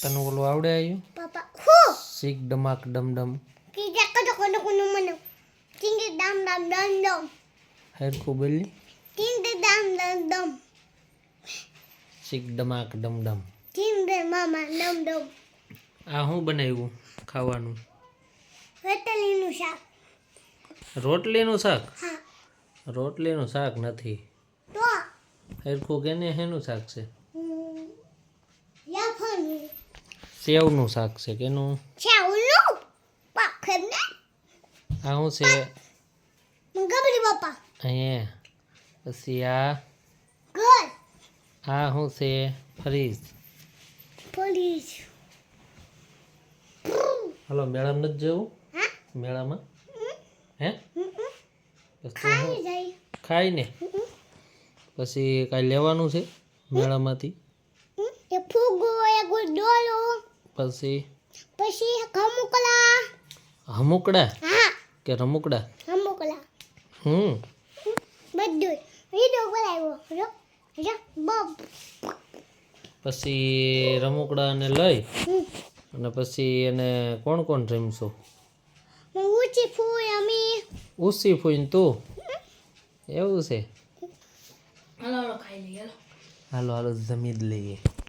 તને ઓલું આવડે આવ્યું પાપા હું શીખ ડમાક ડમડમ કીધા કદો કદો કદો મને ટીંગે દામ દામ દમ દમ હરખું બોલી ટીંગે દામ દમ દમ શીખ ડમાક ડમડમ ટીંગે મામા દમ દમ આ શું બનાવ્યું ખાવાનું વેતલીનું શાક રોટલીનું શાક હા રોટલીનું શાક નથી તો હરખું કેને હેનું શાક છે યાફાનું સેવનું શાક છે કેનું ચાવલું પાખર ને આ શું છે મંગાબલી બાપા અહીંયા પછી આ ઘર શું છે ફરીજ પોલીસ હલો મેળામાં નથી જવું હા મેળામાં હે બસ તો ખાઈ હું જાય ખાઈને પછી કાંઈ લેવાનું છે મેળામાંથી એ ફૂગો એ ગુડોલો પછી પછી ખમુકલા હમુકડા હા કે રમુકડા ખમુકલા બધું વિડિયો બનાવ્યો રો રો બોબ પછી રમુકડાને લઈ અને પછી એને કોણ કોણ રમશો ઊંચી ફૂલ અમી ઉસી ફૂઈને તું એવું છે હાલો ખાઈ લઈએ હાલો હાલો જમી જ લઈએ